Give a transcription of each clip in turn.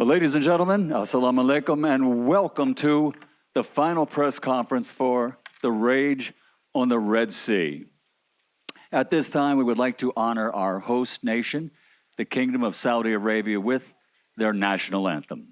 Well, ladies and gentlemen, assalamu alaikum, and welcome to the final press conference for the Rage on the Red Sea. At this time, we would like to honor our host nation, the Kingdom of Saudi Arabia, with their national anthem.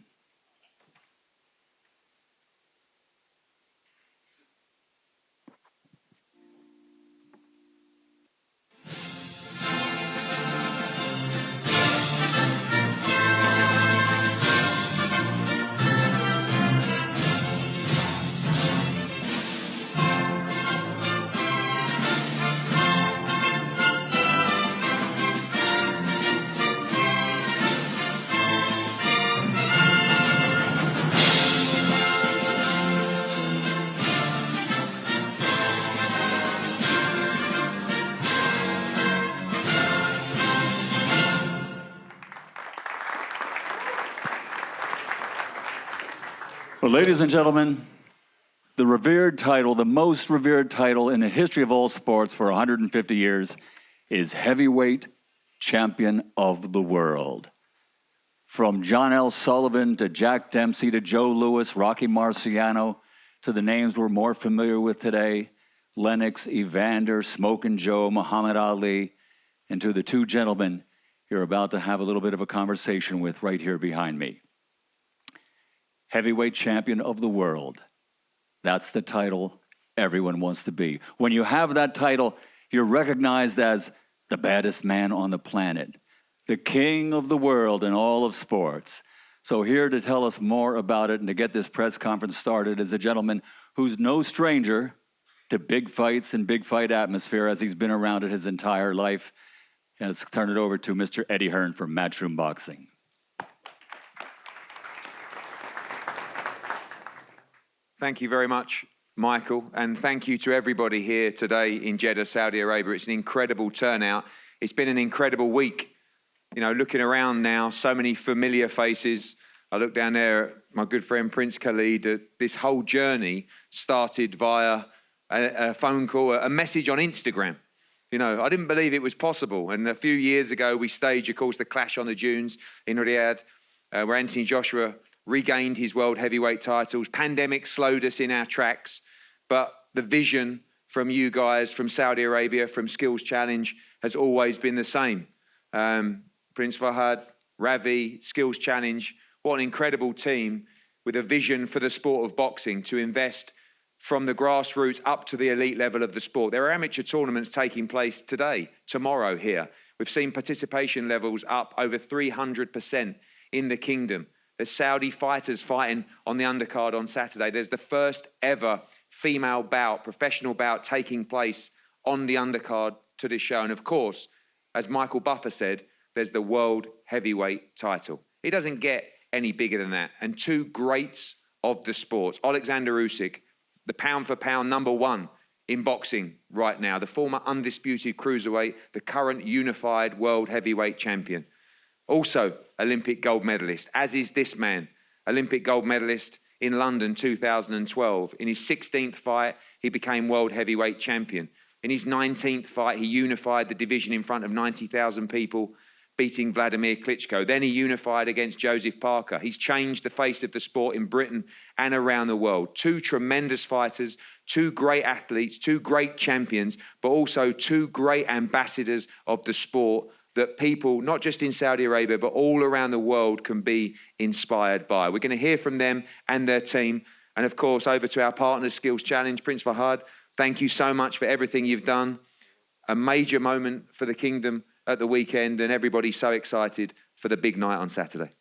Well, ladies and gentlemen, the revered title, the most revered title in the history of all sports for 150 years is Heavyweight Champion of the World. From John L. Sullivan to Jack Dempsey to Joe Louis, Rocky Marciano, to the names we're more familiar with today, Lennox, Evander, Smokin' Joe, Muhammad Ali, and to the two gentlemen you're about to have a little bit of a conversation with right here behind me. Heavyweight Champion of the World. That's the title everyone wants to be. When you have that title, you're recognized as the baddest man on the planet, the king of the world in all of sports. So here to tell us more about it and to get this press conference started is a gentleman who's no stranger to big fights and big fight atmosphere, as he's been around it his entire life. And let's turn it over to Mr. Eddie Hearn from Matchroom Boxing. Thank you very much, Michael, and thank you to everybody here today in Jeddah, Saudi Arabia. It's an incredible turnout. It's been an incredible week. You know, looking around now, so many familiar faces. I look down there at my good friend Prince Khalid. This whole journey started via a phone call, a message on Instagram. You know, I didn't believe it was possible. And a few years ago, we staged, of course, the Clash on the Dunes in Riyadh, where Anthony Joshua regained his world heavyweight titles. Pandemic slowed us in our tracks, but the vision from you guys, from Saudi Arabia, from Skills Challenge has always been the same. Prince Fahad, Ravi, Skills Challenge, what an incredible team with a vision for the sport of boxing to invest from the grassroots up to the elite level of the sport. There are amateur tournaments taking place today, tomorrow here. We've seen participation levels up over 300% in the kingdom. There's Saudi fighters fighting on the undercard on Saturday. There's the first ever female bout, professional bout, taking place on the undercard to this show. And of course, as Michael Buffer said, there's the world heavyweight title. It doesn't get any bigger than that. And two greats of the sports, Oleksandr Usyk, the pound for pound #1 in boxing right now, the former undisputed cruiserweight, the current unified world heavyweight champion. Also, Olympic gold medalist, as is this man, Olympic gold medalist in London 2012. In his 16th fight, he became world heavyweight champion. In his 19th fight, he unified the division in front of 90,000 people, beating Vladimir Klitschko. Then he unified against Joseph Parker. He's changed the face of the sport in Britain and around the world. Two tremendous fighters, two great athletes, two great champions, but also two great ambassadors of the sport that people, not just in Saudi Arabia, but all around the world can be inspired by. We're going to hear from them and their team. And of course, over to our partner, Skills Challenge, Prince Fahad. Thank you so much for everything you've done. A major moment for the kingdom at the weekend, and everybody's so excited for the big night on Saturday.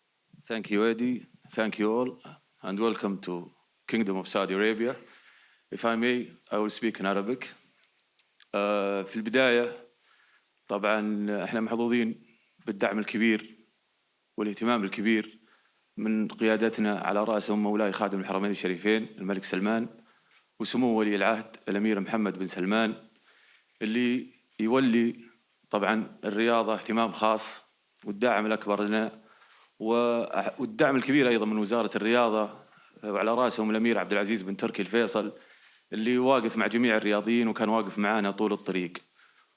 Thank you, Eddie. Thank you all, and welcome to Kingdom of Saudi Arabia. If I may, I will speak in Arabic. في البداية طبعا احنا محظوظين بالدعم الكبير والاهتمام الكبير من قيادتنا على رأسهم مولاي خادم الحرمين الشريفين الملك سلمان وسمو ولي العهد الأمير محمد بن سلمان، اللي يولي طبعا الرياضة اهتمام خاص، والدعم الأكبر لنا والدعم الكبير أيضا من وزارة الرياضة وعلى رأسهم الأمير عبد العزيز بن تركي الفيصل، اللي واقف مع جميع الرياضيين وكان واقف معنا طول الطريق.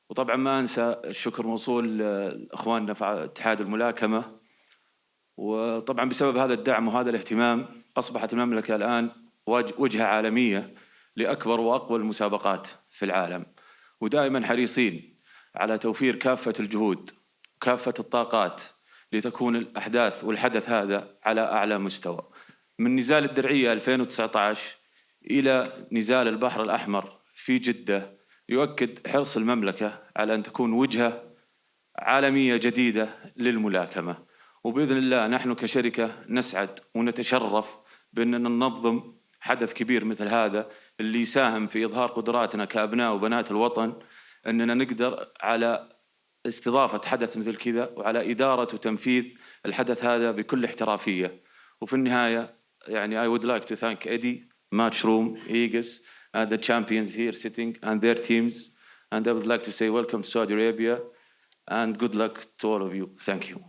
وطبعا ما أنسى الشكر موصول لإخواننا في اتحاد الملاكمة وطبعا بسبب هذا الدعم وهذا الاهتمام أصبحت المملكة الآن وجهة عالمية لأكبر وأقوى المسابقات في العالم، ودائما حريصين على توفير كافة الجهود وكافة الطاقات لتكون الأحداث والحدث هذا على أعلى مستوى. من نزال الدرعية 2019 إلى نزال البحر الأحمر في جدة يؤكد حرص المملكة على أن تكون وجهة عالمية جديدة للملاكمة، وبإذن الله نحن كشركة نسعد ونتشرف بأننا ننظم حدث كبير مثل هذا اللي يساهم في إظهار قدراتنا كأبناء وبنات الوطن، أننا نقدر على استضافة حدث مثل كذا وعلى إدارة وتنفيذ الحدث هذا بكل احترافية. وفي النهاية يعني I would like to thank Eddie, Matchroom, Aegis and the champions here sitting and their teams, and I would like to say welcome to Saudi Arabia and good luck to all of you. Thank you.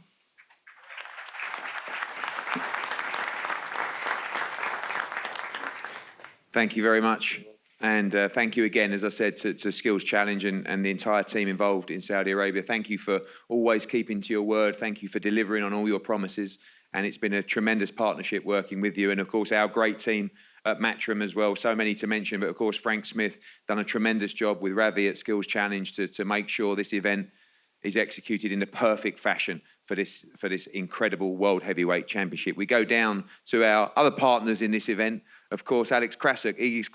Thank you very much. And thank you again, as I said, to Skills Challenge and the entire team involved in Saudi Arabia. Thank you for always keeping to your word. Thank you for delivering on all your promises. And it's been a tremendous partnership working with you. And of course, our great team at Matchroom as well. So many to mention, but of course, Frank Smith done a tremendous job with Ravi at Skills Challenge to make sure this event is executed in the perfect fashion for this incredible World Heavyweight Championship. We go down to our other partners in this event. Of course, Alex Krasuk, Igis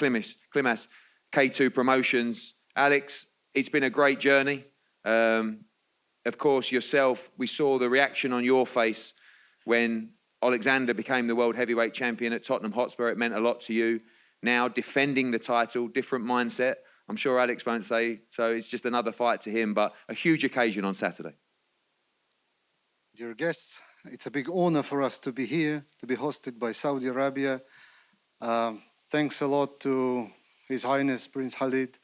Klimas, K2 Promotions. Alex, it's been a great journey. Of course, yourself, we saw the reaction on your face when Oleksandr became the World Heavyweight Champion at Tottenham Hotspur. It meant a lot to you. Now, defending the title, different mindset. I'm sure Alex won't say, so it's just another fight to him, but a huge occasion on Saturday. Dear guests, it's a big honor for us to be here, to be hosted by Saudi Arabia. Thanks a lot to His Highness Prince Khalid,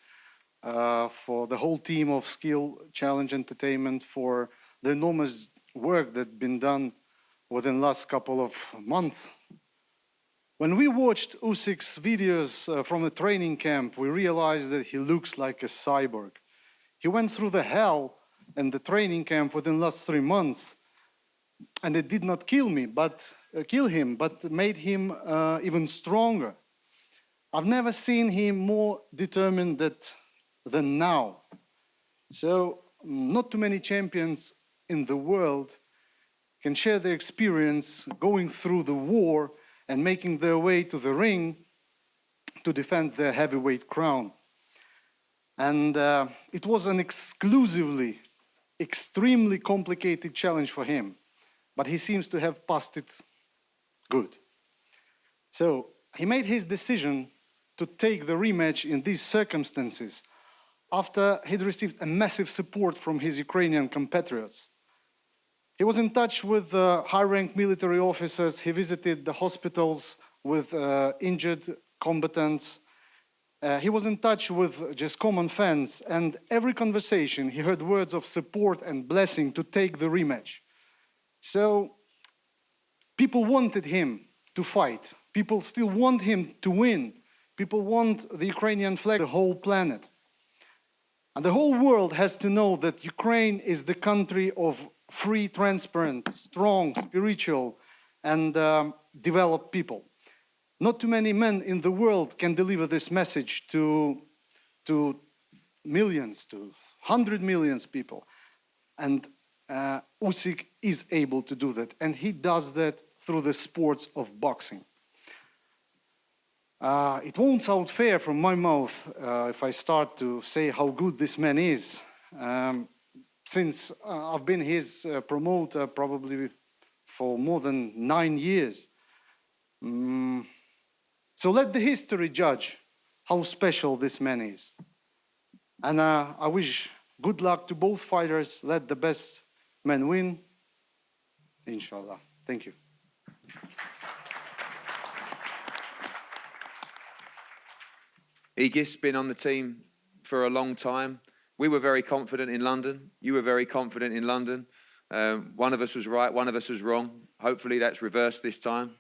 for the whole team of Skill Challenge Entertainment, for the enormous work that's been done within the last couple of months. When we watched Usyk's videos from the training camp, we realized that he looks like a cyborg. He went through the hell in the training camp within the last 3 months, and it did not kill him, but made him even stronger. I've never seen him more determined than now. So not too many champions in the world can share their experience going through the war and making their way to the ring to defend their heavyweight crown. And it was an exclusively, extremely complicated challenge for him, but he seems to have passed it good. So he made his decision to take the rematch in these circumstances after he'd received a massive support from his Ukrainian compatriots. He was in touch with high-ranked military officers. He visited the hospitals with injured combatants. He was in touch with just common fans, and every conversation he heard words of support and blessing to take the rematch. So people wanted him to fight. People still want him to win. People want the Ukrainian flag, the whole planet. And the whole world has to know that Ukraine is the country of free, transparent, strong, spiritual, and developed people. Not too many men in the world can deliver this message to millions, to 100 million people. And Usyk is able to do that, and he does that through the sports of boxing. It won't sound fair from my mouth if I start to say how good this man is. Since I've been his promoter probably for more than 9 years. So let the history judge how special this man is. And I wish good luck to both fighters. Let the best man win, inshallah. Thank you. Igis been on the team for a long time. We were very confident in London. You were very confident in London. One of us was right, one of us was wrong. Hopefully that's reversed this time.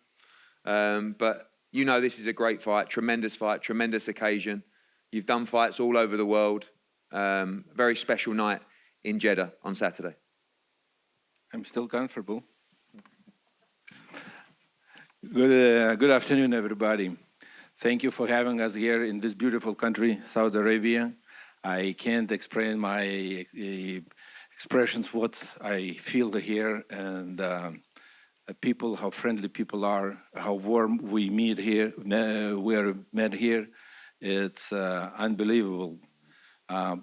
But you know this is a great fight, tremendous occasion. You've done fights all over the world. Very special night in Jeddah on Saturday. I'm still comfortable. Good afternoon, everybody. Thank you for having us here in this beautiful country, Saudi Arabia. I can't explain my expressions, what I feel here, and the people, how friendly people are, how warm we meet here. We are met here. It's unbelievable.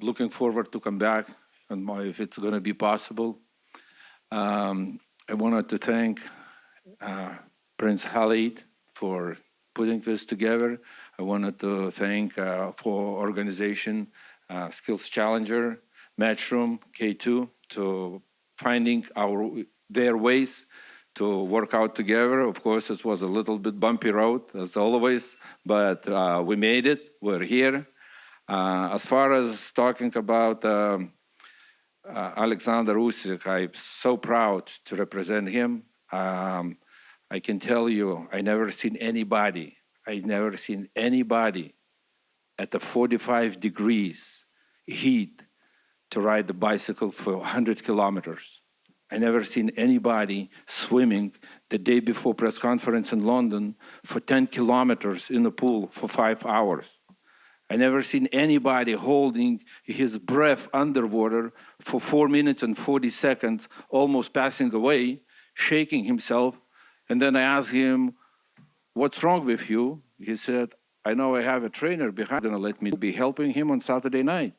Looking forward to come back, and if it's going to be possible. I wanted to thank Prince Khalid for putting this together. I wanted to thank for organization, Skills Challenger, Matchroom, K2, to finding their ways to work out together. Of course, it was a little bit bumpy road, as always, but we made it. We're here. As far as talking about Oleksandr Usyk, I'm so proud to represent him. I can tell you, I never seen anybody at the 45 degrees heat to ride the bicycle for 100 kilometers. I never seen anybody swimming the day before press conference in London for 10 kilometers in the pool for 5 hours. I never seen anybody holding his breath underwater for 4 minutes and 40 seconds, almost passing away, shaking himself. And then I asked him, "What's wrong with you?" He said, "I know I have a trainer behind and let me be helping him on Saturday night."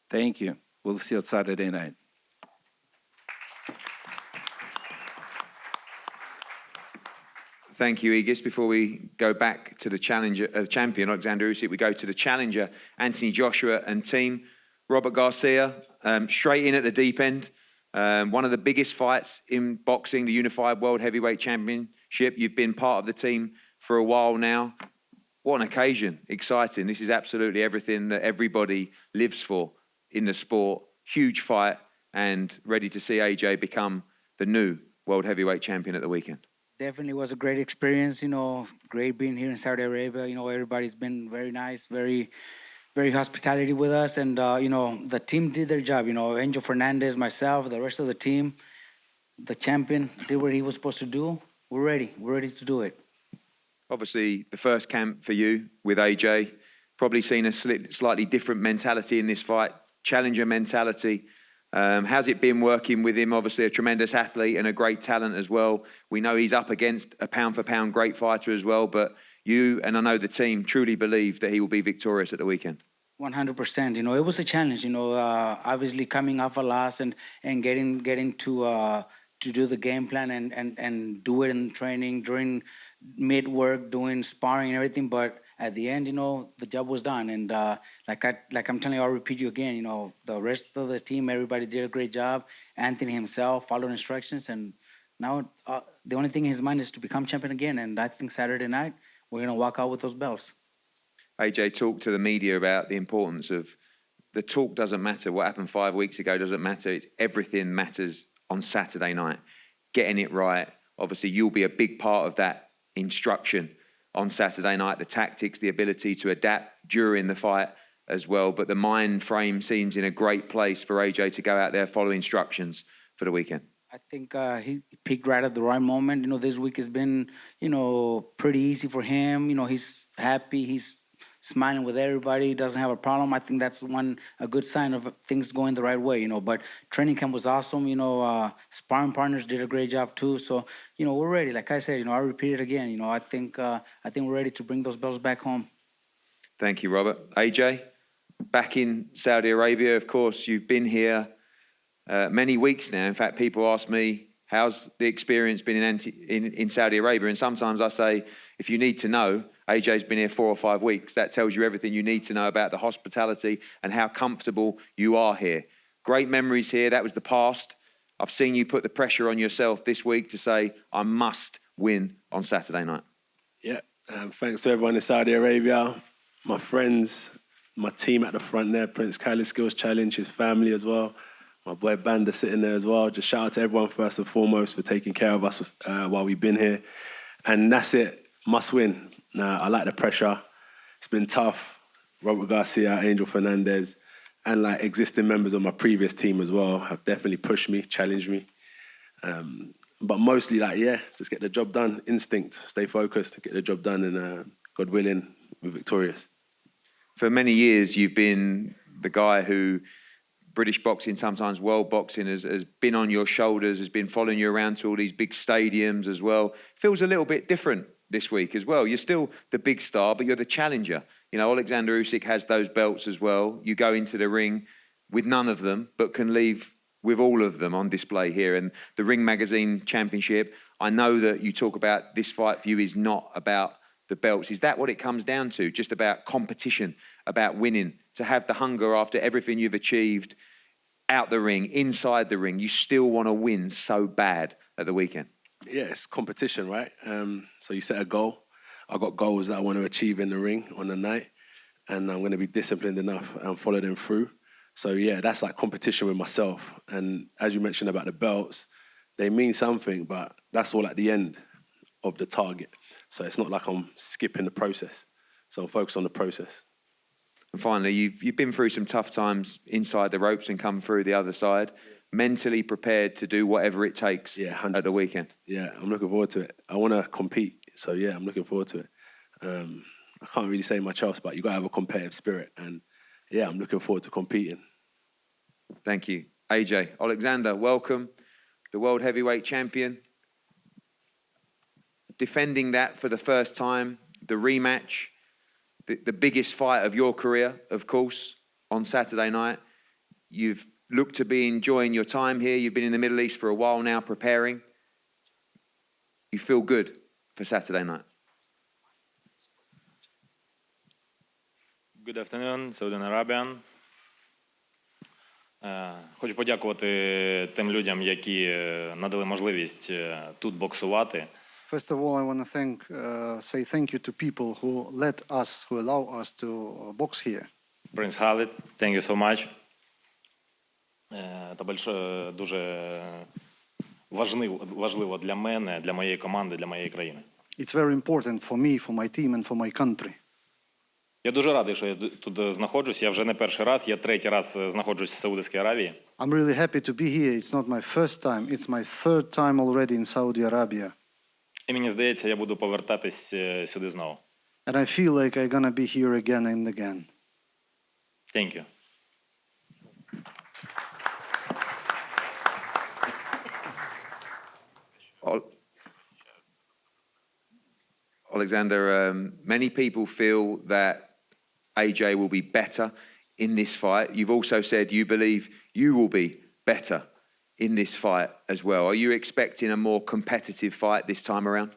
Thank you. We'll see you on Saturday night. Thank you, Igis. Before we go back to the champion, Oleksandr Usyk, we go to the challenger, Anthony Joshua and team. Robert Garcia, straight in at the deep end. One of the biggest fights in boxing, the Unified World Heavyweight Championship. You've been part of the team for a while now. What an occasion. Exciting. This is absolutely everything that everybody lives for in the sport. Huge fight, and ready to see AJ become the new World Heavyweight Champion at the weekend. Definitely was a great experience, great being here in Saudi Arabia. Everybody's been very nice, very hospitality with us. And, the team did their job. Angel Fernandez, myself, the rest of the team, the champion did what he was supposed to do. We're ready. We're ready to do it. Obviously, the first camp for you with AJ, probably seen a slightly different mentality in this fight, challenger mentality. How's it been working with him? Obviously, a tremendous athlete and a great talent as well. We know he's up against a pound-for-pound great fighter as well, but you and I know the team truly believe that he will be victorious at the weekend. 100%. It was a challenge. Obviously coming off a loss and getting to do the game plan and do it in training during mid-work, doing sparring and everything. But at the end, the job was done. And like I'm telling you, I'll repeat you again. The rest of the team, everybody did a great job. Anthony himself followed instructions, and now the only thing in his mind is to become champion again. And I think Saturday night we're gonna walk out with those belts. AJ, talked to the media about the importance of the talk doesn't matter. What happened 5 weeks ago doesn't matter. It's everything matters on Saturday night. Getting it right. Obviously, you'll be a big part of that instruction on Saturday night, the tactics, the ability to adapt during the fight as well. But the mind frame seems in a great place for AJ to go out there, follow instructions for the weekend. I think he picked right at the right moment. This week has been, pretty easy for him. He's happy. He's smiling with everybody. He doesn't have a problem. I think that's a good sign of things going the right way. But training camp was awesome. Sparring partners did a great job too. So, we're ready. Like I said, I'll repeat it again. I think we're ready to bring those belts back home. Thank you, Robert. AJ, back in Saudi Arabia, of course, you've been here many weeks now. In fact, people ask me, how's the experience been in Saudi Arabia? And sometimes I say, if you need to know, AJ's been here 4 or 5 weeks. That tells you everything you need to know about the hospitality and how comfortable you are here. Great memories here. That was the past. I've seen you put the pressure on yourself this week to say, I must win on Saturday night. Yeah, thanks to everyone in Saudi Arabia, my friends, my team at the front there, Prince Khalid Skills Challenge, his family as well. My boy Banda sitting there as well. Just shout out to everyone first and foremost for taking care of us while we've been here. And that's it, must win. Now, I like the pressure. It's been tough. Robert Garcia, Angel Fernandez, and existing members of my previous team as well have definitely pushed me, challenged me. but mostly like, yeah, just get the job done, instinct, stay focused, get the job done, and God willing, we're victorious. For many years, you've been the guy who British boxing, sometimes world boxing, has been on your shoulders, has been following you around to all these big stadiums as well. Feels a little bit different this week as well. You're still the big star, but you're the challenger. You know, Oleksandr Usyk has those belts as well. You go into the ring with none of them, but can leave with all of them on display here. And the Ring Magazine Championship, I know that you talk about this fight for you is not about the belts. Is that what it comes down to? Just about competition, about winning, to have the hunger after everything you've achieved out the ring, inside the ring, you still want to win so bad at the weekend? Yeah, it's competition, right? So you set a goal. I've got goals that I want to achieve in the ring on the night, and I'm going to be disciplined enough and follow them through. So yeah, that's like competition with myself. And as you mentioned about the belts, they mean something, but that's all at the end of the target. So it's not like I'm skipping the process. So I'm focused on the process. And finally, you've been through some tough times inside the ropes and come through the other side. Mentally prepared to do whatever it takes at the weekend. Yeah, I'm looking forward to it. I want to compete. So yeah, I'm looking forward to it. I can't really say much else, but you got to have a competitive spirit. And yeah, I'm looking forward to competing. Thank you. AJ, Oleksandr, welcome. The world heavyweight champion. Defending that for the first time, the rematch, the biggest fight of your career, of course, on Saturday night. You've looked to be enjoying your time here. You've been in the Middle East for a while now, preparing. You feel good for Saturday night? Good afternoon, Saudi Arabian. Хочу подякувати тим людям, які надали можливість тут боксувати. First of all, I want to say thank you to people who allow us to box here. Prince Khalid, thank you so much. Це дуже важливо для мене, для моєї команди, для моєї країни. It's very important for me, for my team and for my country. Я дуже радий, що я тут знаходжусь. Я вже не перший раз, я третій раз знаходжусь в Саудівській Аравії. I'm really happy to be here. It's not my first time. It's my third time already in Saudi Arabia. І мені здається, я буду повертатись сюди знову. And I feel like I'm gonna be here again and again. Thank you. Oleksandr, many people feel that AJ will be better in this fight. You've also said you believe you will be better in this fight as well. Are you expecting a more competitive fight this time around?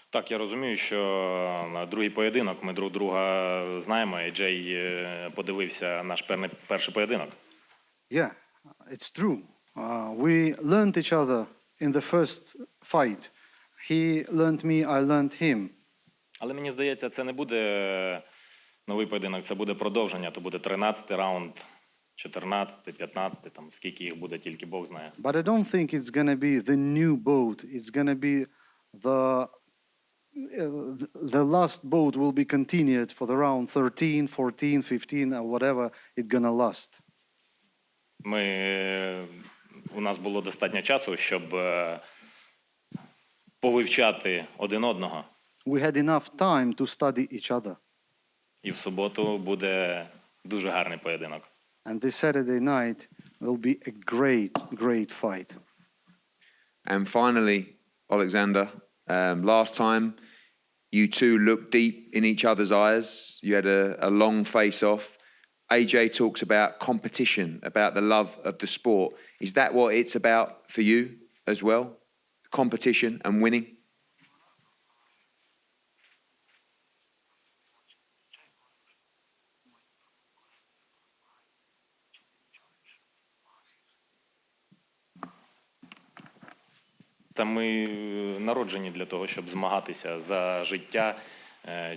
Так, я розумію, що другий поєдинок, ми друг друга знаємо, і Джей подивився наш перший поєдинок. Yeah, it's true. We learned each other in the first fight. He learned me, I learned him. Але мені здається, це не буде новий поєдинок, це буде продовження, то буде 13-й раунд, 14-й, 15-й, там скільки їх буде, тільки Бог знає. But I don't think it's going to be the new boat. It's going to be the last boat will be continued for the round 13, 14, 15, or whatever it's going to last. У нас було достатньо часу, щоб повивчати один одного. We had enough time to study each other. І в суботу буде дуже гарний поєдинок. And this Saturday night will be a great, great fight. And finally, Oleksandr, last time you two looked deep in each other's eyes. You had a long face-off. AJ talks about competition, about the love of the sport. Is that what it's about for you as well? Competition and winning? Та ми народжені для того, щоб змагатися за життя,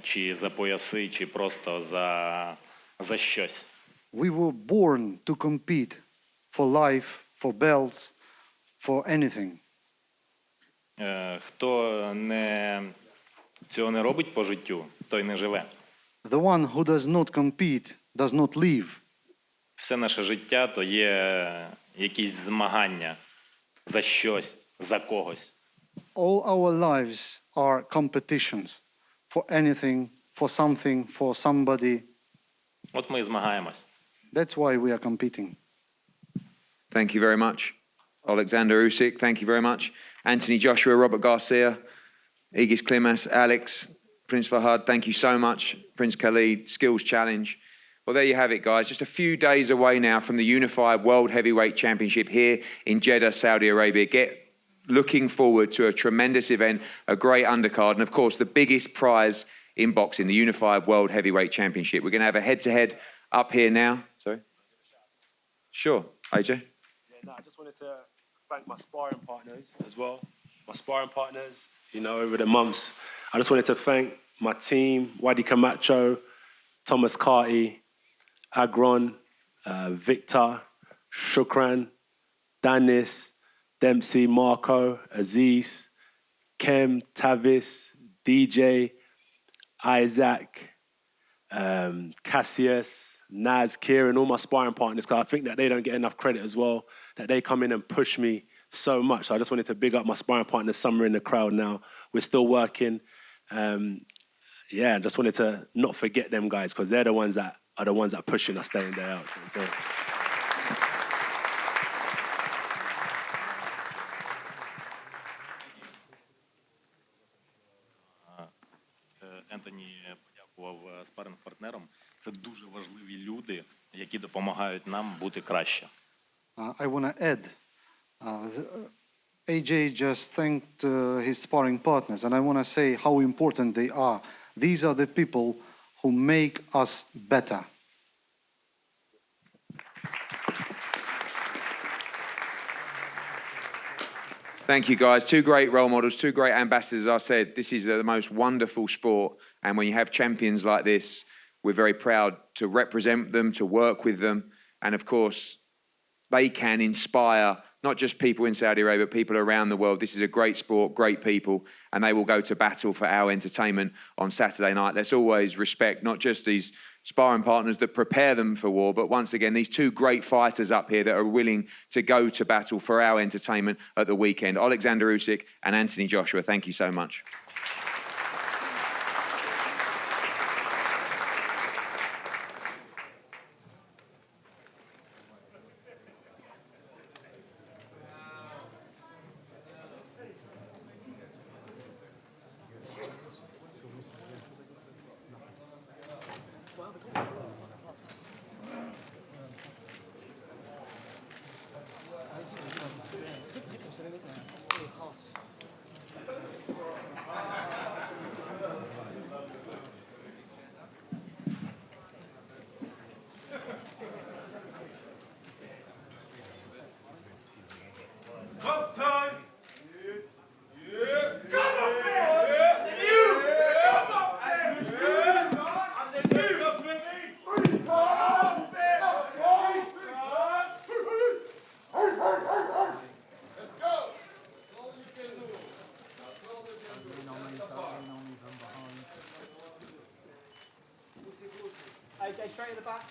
чи за пояси, чи просто за щось. We were born to compete for life, for belts, for anything. Хто цього не робить по життю, той не живе. The one who does not compete does not live. Все наше життя то є якісь змагання за щось, за когось. All our lives are competitions for anything, for something, for somebody. От ми і zmaгаємось. That's why we are competing. Thank you very much. Oleksandr Usyk, thank you very much. Anthony Joshua, Robert Garcia, Igis Klimas, Alex, Prince Fahad, thank you so much. Prince Khalid, Skills Challenge. Well, there you have it, guys. Just a few days away now from the Unified World Heavyweight Championship here in Jeddah, Saudi Arabia. Looking forward to a tremendous event, a great undercard, and of course, the biggest prize in boxing, the Unified World Heavyweight Championship. We're going to have a head-to-head up here now. Sorry? Sure, AJ? Yeah, no, I just wanted to thank my sparring partners as well. My sparring partners, you know, over the months. I just wanted to thank my team, Wadi Camacho, Thomas Carty, Agron, Victor, Shukran, Danis, Dempsey, Marco, Aziz, Kem, Tavis, DJ, Isaac, Cassius, Naz, Kieran, all my sparring partners, because I think that they don't get enough credit as well, that they come in and push me so much. So I just wanted to big up my sparring partners, some are in the crowd now. We're still working. Yeah, just wanted to not forget them guys, because they're the ones that are the ones that are pushing us day in, day out. So, Ентоні подякував спаринг-партнерам. Це дуже важливі люди, які допомагають нам бути краще. I want to add, AJ just thanked his sparring partners, and I want to say how important they are. These are the people who make us better. Thank you, guys. Two great role models, two great ambassadors. As I said, this is the most wonderful sport. And when you have champions like this, we're very proud to represent them, to work with them. And of course, they can inspire not just people in Saudi Arabia, but people around the world. This is a great sport, great people, and they will go to battle for our entertainment on Saturday night. Let's always respect not just these sparring partners that prepare them for war, but once again, these two great fighters up here that are willing to go to battle for our entertainment at the weekend. Oleksandr Usyk and Anthony Joshua, thank you so much. AJ, straight in the back.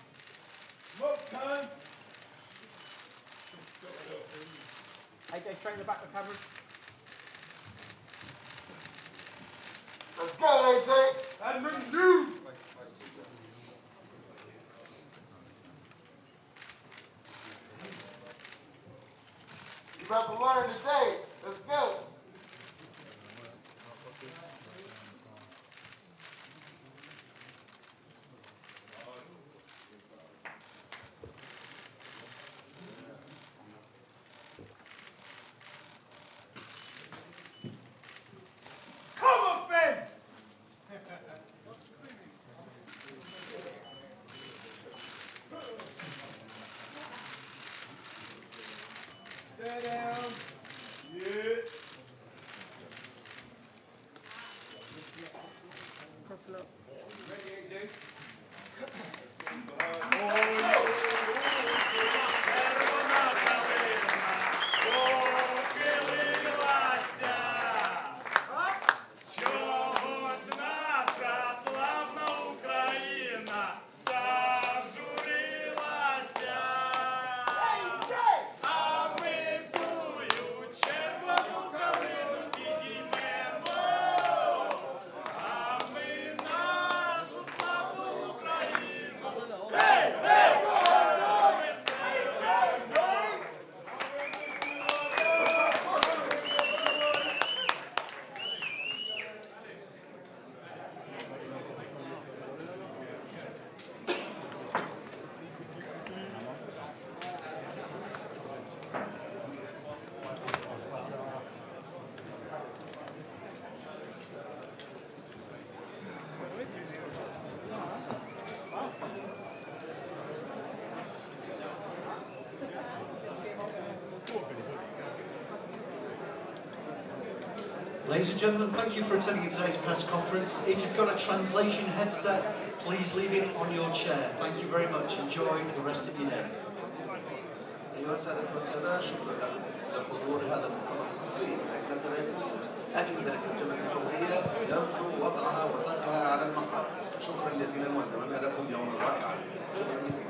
AJ, straight in the back of the cameras. Let's go, AJ. And bring you. You about to learn today. Let's go. Stay down. Yeah. Ready, AJ? Ladies and gentlemen, thank you for attending today's press conference. If you've got a translation headset, please leave it on your chair. Thank you very much. Enjoy the rest of your day. أيها السادة والسادة، شكرا لكم لحضور هذا المؤتمر الصحفي. أجهزة الترجمة الفورية يرجو وضعها وتركها على المقهى. شكرا جزيلا ونتمنى لكم يوما رائعا. شكرا جزيلا.